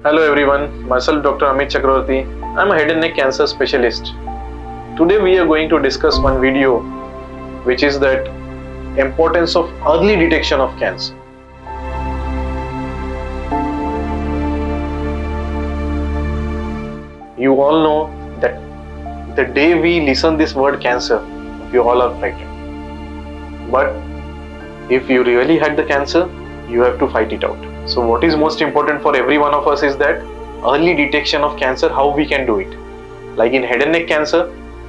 Hello everyone, myself Dr. Amit Chakravarti. I am a head and neck cancer specialist. Today we are going to discuss one video which is that importance of early detection of cancer. You all know that the day we listen this word cancer, we all are frightened. But if you really had the cancer, you have to fight it out. So what is most important for every one of us is that early detection of cancer, how we can do it. Like in head and neck cancer,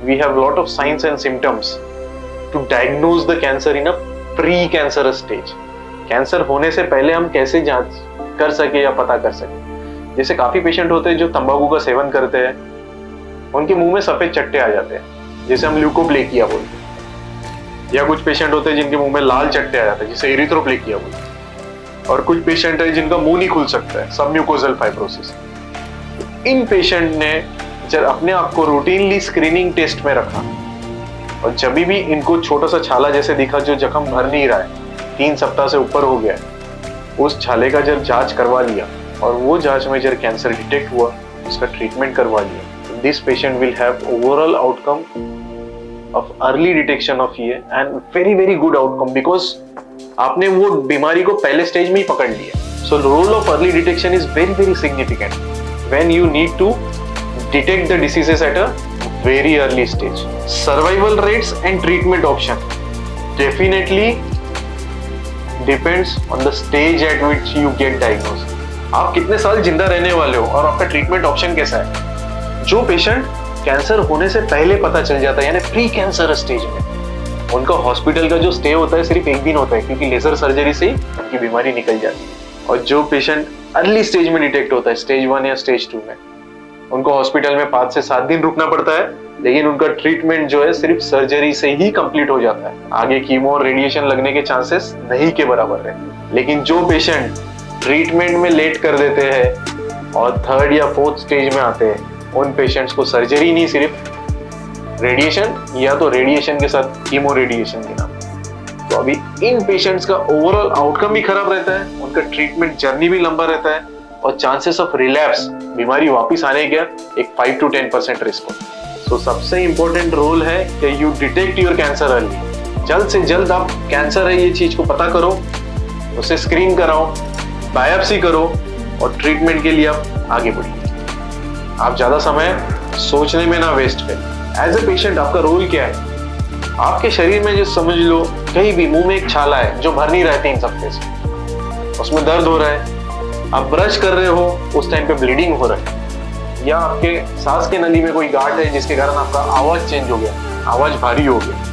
we have a lot of signs and symptoms to diagnose the cancer in a pre-cancerous stage. Cancer होने से पहले हम कैसे जांच कर सके या पता कर सके. जैसे काफी पेशेंट होते हैं जो तंबाकू का सेवन करते हैं, उनके मुंह में सफेद चट्टे आ जाते हैं जिसे हम ल्यूकोप्लेकिया बोलते हैं. या कुछ पेशेंट होते हैं जिनके मुंह में लाल चट्टे आ जाते हैं जिसे एरिथ्रोप्लेकिया बोलते हैं. और कुछ पेशेंट है जिनका मुंह नहीं खुल सकता है, सबम्यूकोजल फाइब्रोसिस. इन पेशेंट ने जब अपने आप को रूटीनली स्क्रीनिंग टेस्ट में रखा और जब भी इनको छोटा सा छाला जैसे दिखा जो जख्म भर नहीं रहा है, 3 सप्ताह से ऊपर हो गया, उस छाले का जब जांच करवा लिया और वो जांच में जब कैंसर डिटेक्ट हुआ, उसका ट्रीटमेंट करवा लिया, this patient will have overall outcome of early detection of ये and very very good outcome because आपने वो बीमारी को पहले स्टेज में ही पकड़ लिया. So role of early detection is very very significant when you need to detect the diseases at a very early stage. Survival rates and treatment option definitely depends on the stage at which you get diagnose. आप कितने साल जिंदा रहने वाले हो और आपका treatment option कैसा है. जो पेशेंट कैंसर होने से पहले पता चल जाता है यानी प्री कैंसर स्टेज में, उनका हॉस्पिटल का जो स्टे होता है सिर्फ 1 दिन होता है क्योंकि लेजर सर्जरी से ही उनकी बीमारी निकल जाती है. और जो पेशेंट अर्ली स्टेज में डिटेक्ट होता है, स्टेज 1 या स्टेज 2 में, उनको हॉस्पिटल में 5 से 7 दिन रुकना पड़ता है, लेकिन उनका ट्रीटमेंट जो है सिर्फ सर्जरी से ही कंप्लीट हो जाता है. आगे कीमो और रेडिएशन लगने के चांसेस नहीं के बराबर है. लेकिन जो पेशेंट ट्रीटमेंट में लेट कर देते हैं और 3rd या 4th स्टेज में आते हैं, उन पेशेंट्स को सर्जरी नहीं सिर्फ रेडिएशन या तो रेडिएशन के साथ कीमो रेडिएशन के नाम. तो अभी इन पेशेंट्स का ओवरऑल आउटकम भी खराब रहता है, उनका ट्रीटमेंट जर्नी भी लंबा रहता है और चांसेस ऑफ रिलैप्स, बीमारी वापस आने का एक 5 to 10% रिस्क होता है. तो सबसे इंपॉर्टेंट रोल है कि you detect your cancer early. जल्द से जल्द आप कैंसर है ये चीज को पता करो, उसे स्क्रीन कराओ, बायोप्सी करो और ट्रीटमेंट के लिए आप आगे बढ़िए. आप ज्यादा समय सोचने में ना वेस्ट करें. एज ए पेशेंट आपका रोल क्या है. आपके शरीर में जो समझ लो कहीं भी मुंह में एक छाला है जो भर नहीं रहा है 3 सप्ताह से, उसमें दर्द हो रहा है, आप ब्रश कर रहे हो उस टाइम पे ब्लीडिंग हो रहा है, या आपके सांस के नली में कोई गांठ है जिसके कारण आपका आवाज चेंज हो गया, आवाज भारी हो गया,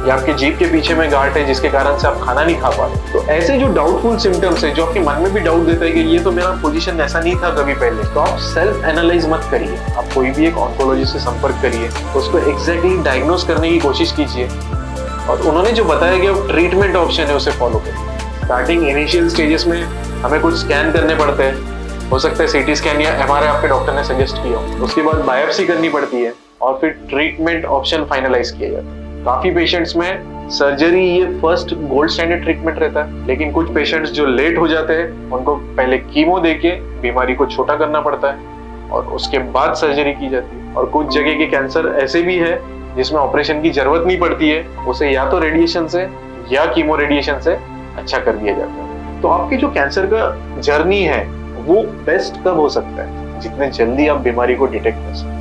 या आपके जीभ के पीछे में गांठ है जिसके कारण से आप खाना नहीं खा पा रहे. तो ऐसे जो डाउटफुल सिम्टम्स है जो आपके मन में भी डाउट देता है कि ये तो मेरा पोजीशन ऐसा नहीं था कभी पहले, तो आप सेल्फ एनालाइज मत करिए. आप कोई भी एक ऑन्कोलॉजिस्ट से संपर्क करिए, तो उसको एग्जैक्टली डायग्नोज करने की कोशिश कीजिए और उन्होंने जो बताया कि ट्रीटमेंट ऑप्शन है उसे फॉलो करिए. स्टार्टिंग इनिशियल स्टेजेस में हमें कुछ स्कैन करने पड़ते हैं, हो सकता है सीटी स्कैन या MRI आपके डॉक्टर ने सजेस्ट किया हो, उसके बाद बायोप्सी करनी पड़ती है और फिर ट्रीटमेंट ऑप्शन फाइनलाइज किया जाता है. काफी पेशेंट्स में सर्जरी ये फर्स्ट गोल्ड स्टैंडर्ड ट्रीटमेंट रहता है, लेकिन कुछ पेशेंट्स जो लेट हो जाते हैं उनको पहले कीमो देके बीमारी को छोटा करना पड़ता है और उसके बाद सर्जरी की जाती है. और कुछ जगह के कैंसर ऐसे भी है जिसमें ऑपरेशन की जरूरत नहीं पड़ती है, उसे या तो रेडिएशन से या कीमो रेडिएशन से अच्छा कर दिया जाता है. तो आपकी जो कैंसर का जर्नी है वो बेस्ट कब हो सकता है, जितने जल्दी आप बीमारी को डिटेक्ट कर सकते.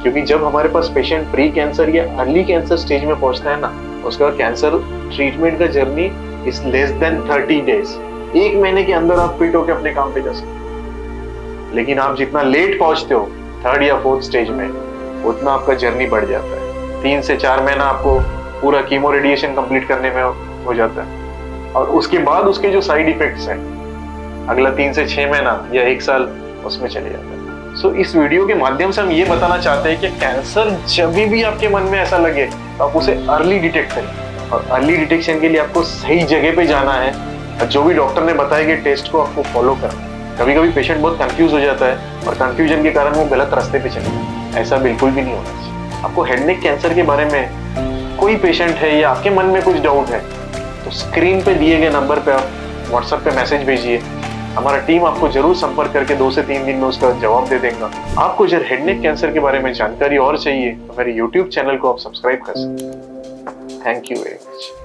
क्योंकि जब हमारे पास पेशेंट प्री कैंसर या अर्ली कैंसर स्टेज में पहुंचता है ना, उसका कैंसर ट्रीटमेंट का journey is less than 30 days. 1 महीने के अंदर आप फिट होकर अपने काम पे जा सकते. लेकिन आप जितना लेट पहुंचते हो 3rd या 4th स्टेज में, उतना आपका जर्नी बढ़ जाता है. 3 से 4 महीना आपको पूरा कीमो रेडिएशन कंप्लीट करने में हो जाता है और उसके बाद उसके जो साइड इफेक्ट्स हैं अगला 3 से 6 महीना या 1 साल उसमें चले जाता है. सो इस वीडियो के माध्यम से हम ये बताना चाहते हैं कि कैंसर जब भी आपके मन में ऐसा लगे तो आप उसे अर्ली डिटेक्ट करें और अर्ली डिटेक्शन के लिए आपको सही जगह पे जाना है और जो भी डॉक्टर ने बताया कि टेस्ट को आपको फॉलो करना. कभी कभी पेशेंट बहुत कंफ्यूज हो जाता है और कंफ्यूजन के कारण वो गलत रास्ते पे चले जाता है. ऐसा बिल्कुल भी नहीं होना चाहिए. आपको हेड नेक कैंसर के बारे में कोई पेशेंट है या आपके मन में कुछ डाउट है तो स्क्रीन पे दिए गए नंबर पे आप व्हाट्सएप पे मैसेज भेजिए हमारा टीम आपको जरूर संपर्क करके 2 से 3 दिन में उसका जवाब दे देगा। आपको अगर हेड नेक कैंसर के बारे में जानकारी और चाहिए तो मेरे YouTube चैनल को आप सब्सक्राइब कर सकते हैं। Thank you very much.